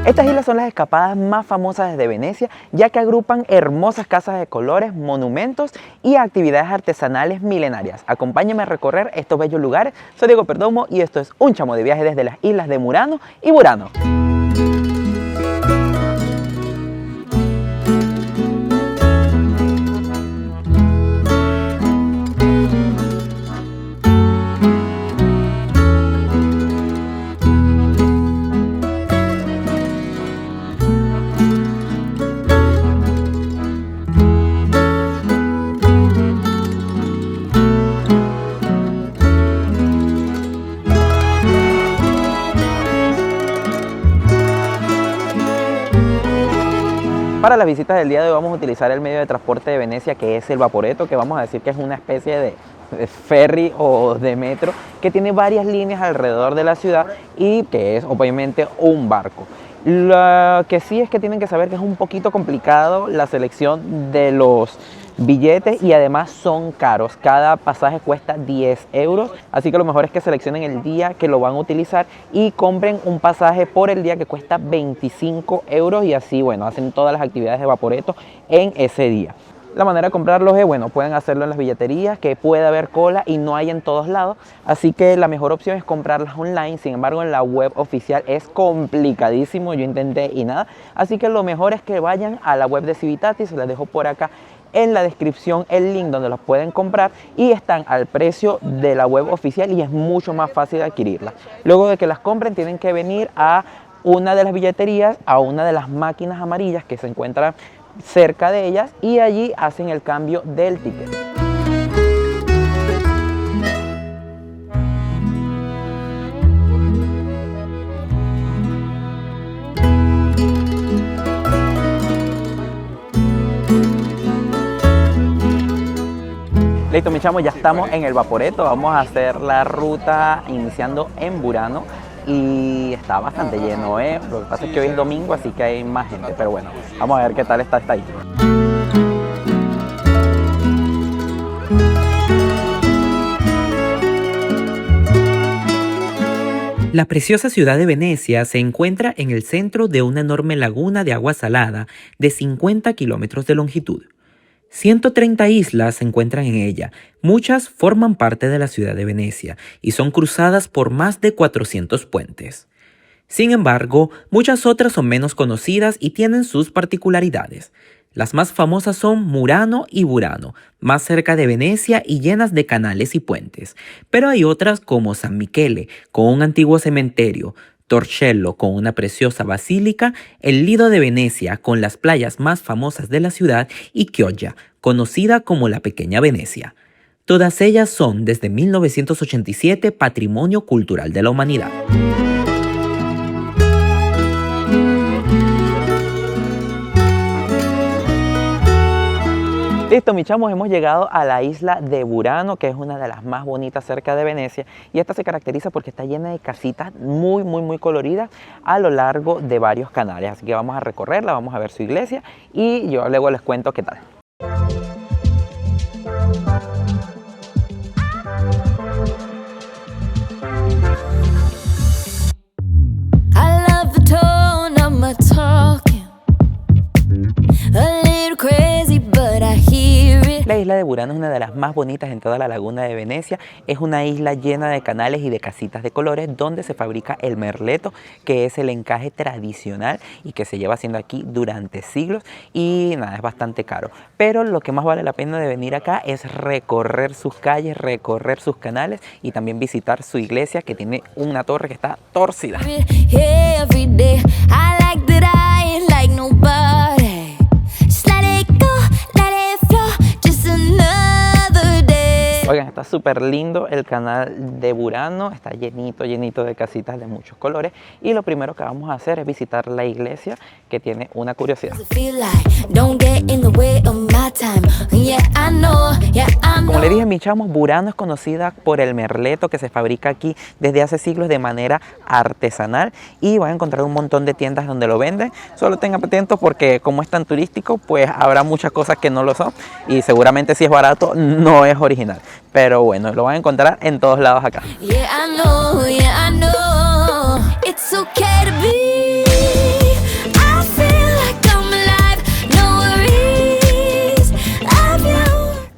Estas islas son las escapadas más famosas de Venecia, ya que agrupan hermosas casas de colores, monumentos y actividades artesanales milenarias. Acompáñame a recorrer estos bellos lugares. Soy Diego Perdomo y esto es un chamo de viaje desde las islas de Murano y Burano. Para las visitas del día de hoy vamos a utilizar el medio de transporte de Venecia, que es el Vaporetto, que vamos a decir que es una especie de ferry o de metro que tiene varias líneas alrededor de la ciudad y que es obviamente un barco. Lo que sí es que tienen que saber que es un poquito complicado la selección de los billetes y además son caros. Cada pasaje cuesta 10 euros, así que lo mejor es que seleccionen el día que lo van a utilizar y compren un pasaje por el día que cuesta 25 euros y así, bueno, hacen todas las actividades de Vaporetto en ese día. La manera de comprarlos es, bueno, pueden hacerlo en las billeterías, que puede haber cola y no hay en todos lados, así que la mejor opción es comprarlas online. Sin embargo, en la web oficial es complicadísimo, yo intenté y nada, así que lo mejor es que vayan a la web de Civitatis, se las dejo por acá en la descripción el link donde los pueden comprar y están al precio de la web oficial y es mucho más fácil de adquirirlas. Luego de que las compren tienen que venir a una de las billeterías, a una de las máquinas amarillas que se encuentran cerca de ellas y allí hacen el cambio del ticket. Listo, mis chamos, ya estamos en el Vaporetto. Vamos a hacer la ruta iniciando en Burano y está bastante lleno, ¿eh? Lo que pasa es que hoy es domingo, así que hay más gente, pero bueno, vamos a ver qué tal está esta isla. La preciosa ciudad de Venecia se encuentra en el centro de una enorme laguna de agua salada de 50 kilómetros de longitud. 130 islas se encuentran en ella, muchas forman parte de la ciudad de Venecia y son cruzadas por más de 400 puentes. Sin embargo, muchas otras son menos conocidas y tienen sus particularidades. Las más famosas son Murano y Burano, más cerca de Venecia y llenas de canales y puentes. Pero hay otras como San Michele, con un antiguo cementerio, Torcello, con una preciosa basílica, el Lido de Venecia, con las playas más famosas de la ciudad, y Chioggia, conocida como la Pequeña Venecia. Todas ellas son, desde 1987, Patrimonio Cultural de la Humanidad. Listo, mis chamos, hemos llegado a la isla de Burano, que es una de las más bonitas cerca de Venecia, y esta se caracteriza porque está llena de casitas muy coloridas a lo largo de varios canales, así que vamos a recorrerla, vamos a ver su iglesia y yo luego les cuento qué tal. La isla de Burano es una de las más bonitas en toda la laguna de Venecia. Es una isla llena de canales y de casitas de colores donde se fabrica el merleto, que es el encaje tradicional y que se lleva haciendo aquí durante siglos y nada, es bastante caro. Pero lo que más vale la pena de venir acá es recorrer sus calles, recorrer sus canales y también visitar su iglesia, que tiene una torre que está torcida. Oigan, está súper lindo el canal de Burano, está llenito de casitas de muchos colores y lo primero que vamos a hacer es visitar la iglesia, que tiene una curiosidad. Como le dije, mis chamos, Burano es conocida por el merleto que se fabrica aquí desde hace siglos de manera artesanal y van a encontrar un montón de tiendas donde lo venden. Solo tengan atentos porque como es tan turístico, pues habrá muchas cosas que no lo son y seguramente si es barato no es original. Pero bueno, lo van a encontrar en todos lados acá. Yeah, I know, it's okay to be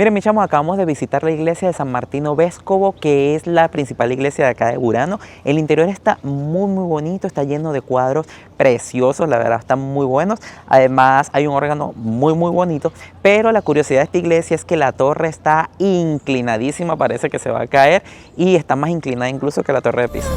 Miren, mis chamos, acabamos de visitar la iglesia de San Martino Vescovo, que es la principal iglesia de acá de Burano. El interior está muy bonito, está lleno de cuadros preciosos, la verdad están muy buenos. Además hay un órgano muy bonito, pero la curiosidad de esta iglesia es que la torre está inclinadísima, parece que se va a caer y está más inclinada incluso que la torre de Pisa.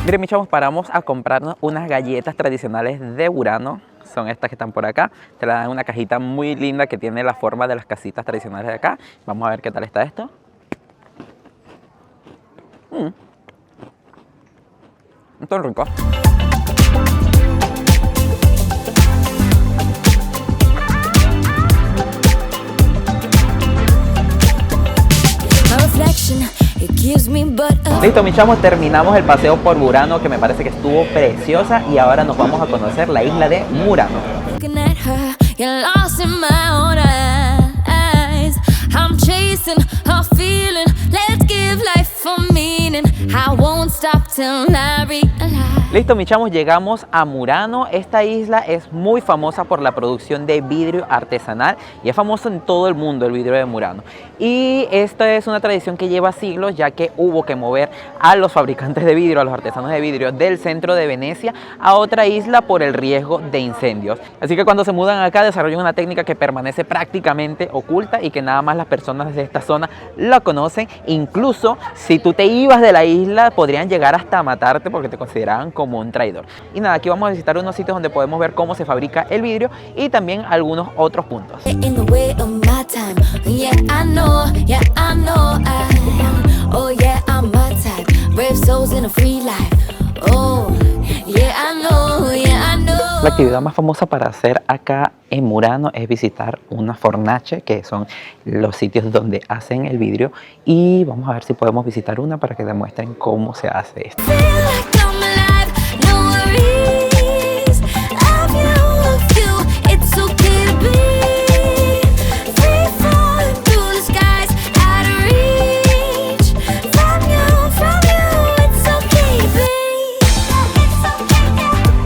Miren, mis chavos, paramos a comprarnos unas galletas tradicionales de Burano. Son estas que están por acá. Te la dan en una cajita muy linda que tiene la forma de las casitas tradicionales de acá. Vamos a ver qué tal está esto. Está rico. Listo, mis chamos, terminamos el paseo por Burano, que me parece que estuvo preciosa, y ahora nos vamos a conocer la isla de Murano. Listo, mis chamos, llegamos a Murano. Esta isla es muy famosa por la producción de vidrio artesanal y es famoso en todo el mundo el vidrio de Murano. Y esta es una tradición que lleva siglos, ya que hubo que mover a los fabricantes de vidrio, a los artesanos de vidrio del centro de Venecia a otra isla por el riesgo de incendios. Así que cuando se mudan acá desarrollan una técnica que permanece prácticamente oculta y que nada más las personas de esta zona la conocen. Incluso si tú te ibas de la isla podrían llegar hasta matarte porque te consideraban como un traidor. Y nada, aquí vamos a visitar unos sitios donde podemos ver cómo se fabrica el vidrio y también algunos otros puntos. La actividad más famosa para hacer acá en Murano es visitar una fornace, que son los sitios donde hacen el vidrio, y vamos a ver si podemos visitar una para que demuestren cómo se hace esto.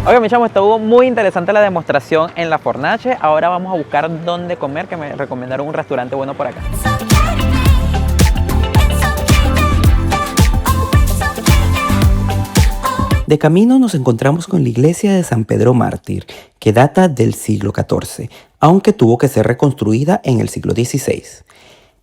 Oigan, mis chamos, estuvo muy interesante la demostración en la fornace. Ahora vamos a buscar dónde comer, que me recomendaron un restaurante bueno por acá. De camino nos encontramos con la iglesia de San Pedro Mártir, que data del siglo XIV, aunque tuvo que ser reconstruida en el siglo XVI.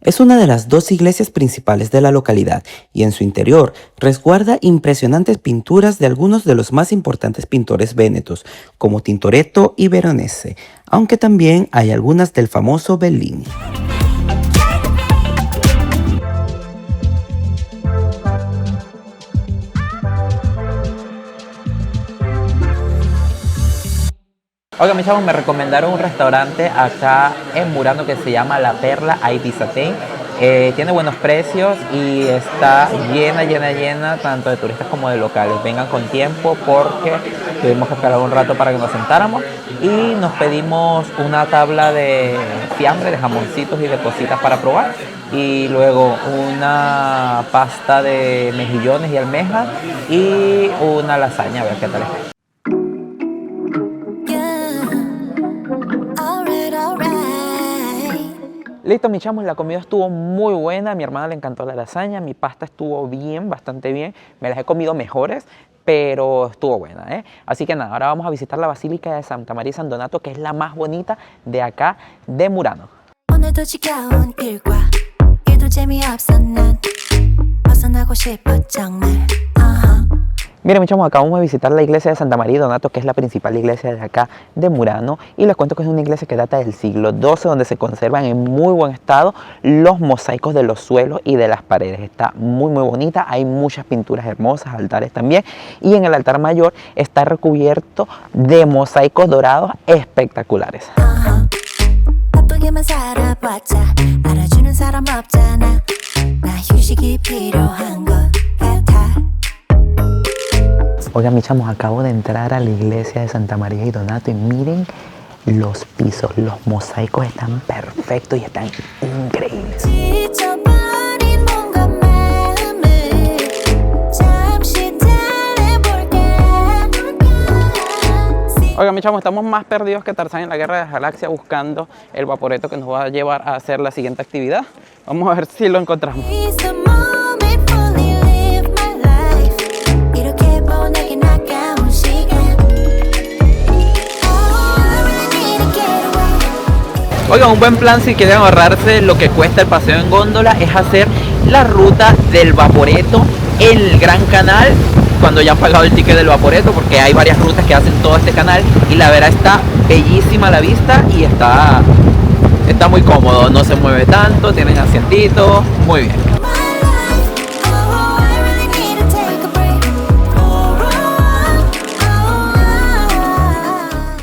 Es una de las dos iglesias principales de la localidad y en su interior resguarda impresionantes pinturas de algunos de los más importantes pintores vénetos, como Tintoretto y Veronese, aunque también hay algunas del famoso Bellini. Oigan, mis chavos, me recomendaron un restaurante acá en Murano que se llama La Perla Ay Pisatén. Tiene buenos precios y está llena tanto de turistas como de locales. Vengan con tiempo porque tuvimos que esperar un rato para que nos sentáramos y nos pedimos una tabla de fiambre, de jamoncitos y de cositas para probar, y luego una pasta de mejillones y almejas y una lasaña, a ver qué tal está. Listo, mis chamos, la comida estuvo muy buena. A mi hermana le encantó la lasaña, mi pasta estuvo bien, bastante bien. Me las he comido mejores, pero estuvo buena, ¿eh? Así que nada, ahora vamos a visitar la Basílica de Santa María y San Donato, que es la más bonita de acá de Murano. Miren, mis chamos, acabamos de visitar la iglesia de Santa María y Donato, que es la principal iglesia de acá de Murano, y les cuento que es una iglesia que data del siglo XII, donde se conservan en muy buen estado los mosaicos de los suelos y de las paredes. Está muy bonita, hay muchas pinturas hermosas, altares también, y en el altar mayor está recubierto de mosaicos dorados espectaculares. Oigan, mis chamos, acabo de entrar a la iglesia de Santa María y Donato y miren los pisos, los mosaicos están perfectos y están increíbles. Oigan, mi chamo, estamos más perdidos que Tarzán en la Guerra de las Galaxias buscando el vaporeto que nos va a llevar a hacer la siguiente actividad. Vamos a ver si lo encontramos. Oigan, un buen plan si quieren ahorrarse lo que cuesta el paseo en góndola es hacer la ruta del vaporeto en el Gran Canal cuando ya han pagado el ticket del vaporeto, porque hay varias rutas que hacen todo este canal y la verdad está bellísima la vista y está muy cómodo, no se mueve tanto, tienen asientitos, muy bien.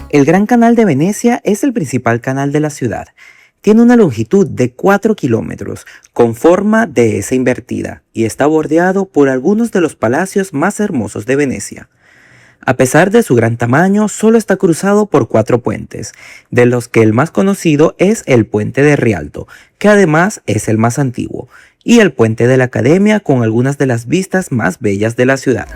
El Gran Canal de Venecia es el principal canal de la ciudad. Tiene una longitud de 4 kilómetros, con forma de S invertida, y está bordeado por algunos de los palacios más hermosos de Venecia. A pesar de su gran tamaño, solo está cruzado por 4 puentes, de los que el más conocido es el Puente de Rialto, que además es el más antiguo, y el Puente de la Academia con algunas de las vistas más bellas de la ciudad.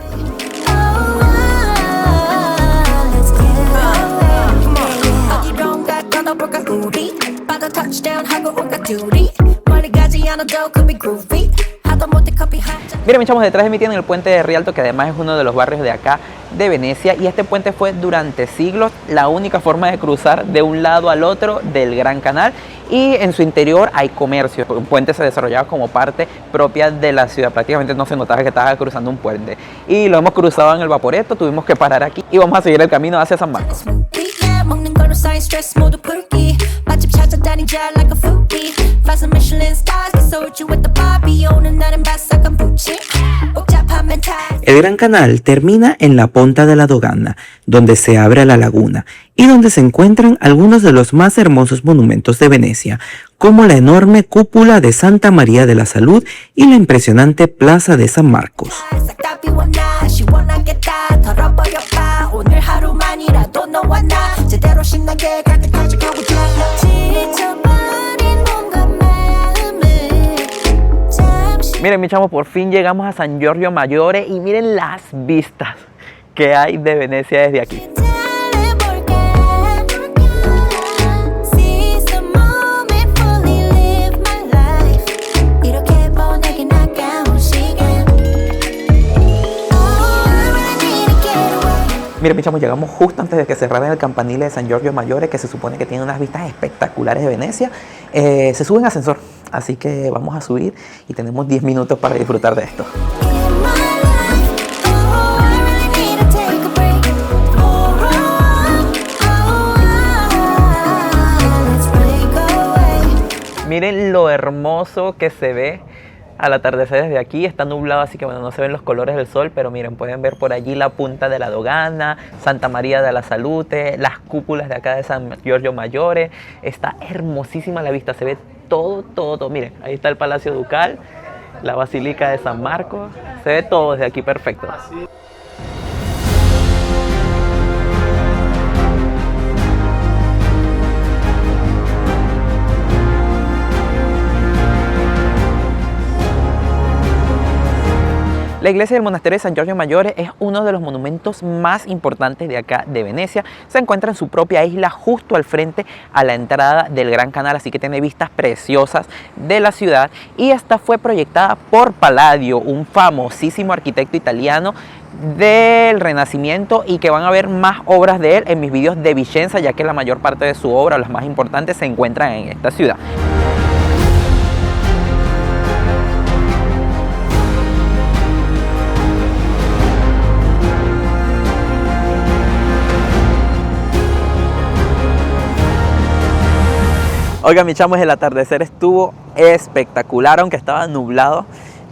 Miren, mis chamos, detrás de mí tienen el puente de Rialto, que además es uno de los barrios de acá de Venecia, y este puente fue durante siglos la única forma de cruzar de un lado al otro del Gran Canal, y en su interior hay comercio. El puente se desarrollaba como parte propia de la ciudad, prácticamente no se notaba que estaba cruzando un puente, y lo hemos cruzado en el vaporeto, tuvimos que parar aquí y vamos a seguir el camino hacia San Marcos. El Gran Canal termina en la Ponta de la Dogana, donde se abre a la laguna y donde se encuentran algunos de los más hermosos monumentos de Venecia, como la enorme cúpula de Santa María de la Salud y la impresionante Plaza de San Marcos. Miren, mi chamo, por fin llegamos a San Giorgio Maggiore y miren las vistas que hay de Venecia desde aquí. Miren, mi chamo, llegamos justo antes de que cerraran el campanile de San Giorgio Maggiore, que se supone que tiene unas vistas espectaculares de Venecia. Se sube en ascensor, así que vamos a subir y tenemos 10 minutos para disfrutar de esto. Miren lo hermoso que se ve al atardecer desde aquí. Está nublado, así que bueno, no se ven los colores del sol, pero miren, pueden ver por allí la Punta de la Dogana, Santa María de la Salute, las cúpulas de acá de San Giorgio Maggiore. Está hermosísima la vista, se ve todo. Miren, ahí está el Palacio Ducal, la Basílica de San Marcos, se ve todo desde aquí perfecto. La iglesia del monasterio de San Giorgio Maggiore es uno de los monumentos más importantes de acá de Venecia. Se encuentra en su propia isla, justo al frente a la entrada del Gran Canal, así que tiene vistas preciosas de la ciudad. Y esta fue proyectada por Palladio, un famosísimo arquitecto italiano del Renacimiento, y que van a ver más obras de él en mis vídeos de Vicenza, ya que la mayor parte de su obra, las más importantes, se encuentran en esta ciudad. Oigan, mis chamos, el atardecer estuvo espectacular, aunque estaba nublado,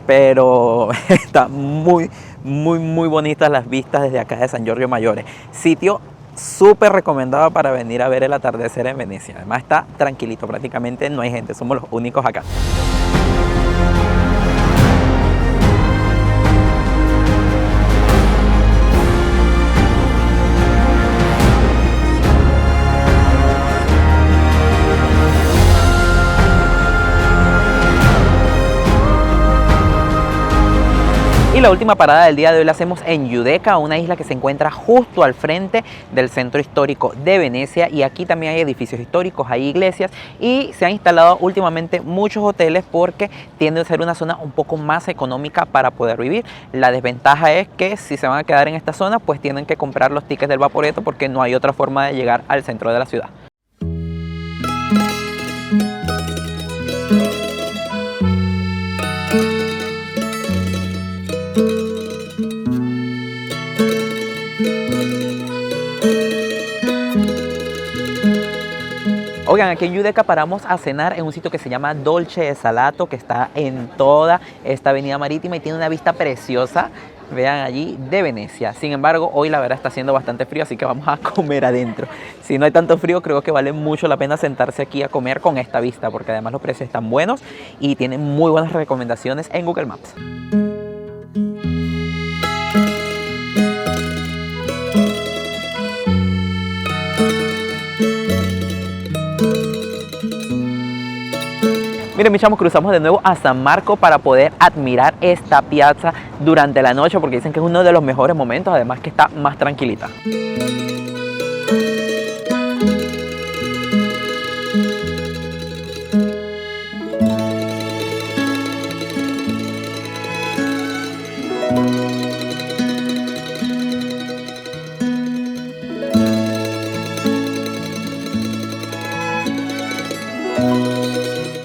pero está muy bonitas las vistas desde acá de San Giorgio Maggiore. Sitio súper recomendado para venir a ver el atardecer en Venecia. Además está tranquilito, prácticamente no hay gente, somos los únicos acá. Y la última parada del día de hoy la hacemos en Giudecca, una isla que se encuentra justo al frente del centro histórico de Venecia, y aquí también hay edificios históricos, hay iglesias y se han instalado últimamente muchos hoteles porque tiende a ser una zona un poco más económica para poder vivir. La desventaja es que si se van a quedar en esta zona pues tienen que comprar los tickets del Vaporetto porque no hay otra forma de llegar al centro de la ciudad. Oigan, aquí en Giudecca paramos a cenar en un sitio que se llama Dolce e Salato, que está en toda esta avenida marítima y tiene una vista preciosa, vean allí, de Venecia. Sin embargo, hoy la verdad está haciendo bastante frío, así que vamos a comer adentro. Si no hay tanto frío, creo que vale mucho la pena sentarse aquí a comer con esta vista, porque además los precios están buenos y tienen muy buenas recomendaciones en Google Maps. Miren, mis chamos, cruzamos de nuevo a San Marco para poder admirar esta piazza durante la noche porque dicen que es uno de los mejores momentos, además que está más tranquilita.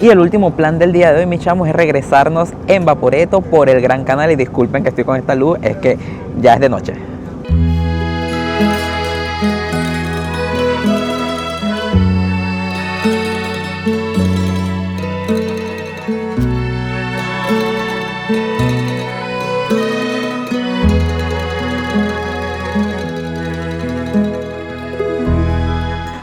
Y el último plan del día de hoy, mis chamos, es regresarnos en Vaporetto por el Gran Canal. Y disculpen que estoy con esta luz, es que ya es de noche.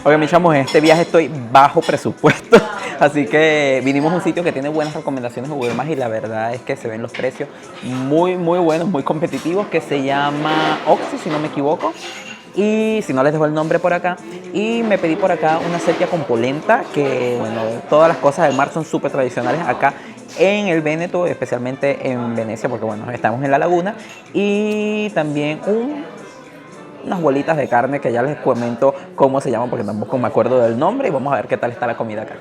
Oigan, mis chamos, en este viaje estoy bajo presupuesto, así que vinimos a un sitio que tiene buenas recomendaciones en Google Maps y la verdad es que se ven los precios muy buenos, muy competitivos, que se llama Oxy, si no me equivoco. Y si no, les dejo el nombre por acá. Y me pedí por acá una sepia con polenta, que bueno, todas las cosas del mar son súper tradicionales acá en el Véneto, especialmente en Venecia, porque bueno, estamos en la laguna. Y también unas bolitas de carne que ya les comento cómo se llaman porque tampoco me acuerdo del nombre, y vamos a ver qué tal está la comida acá.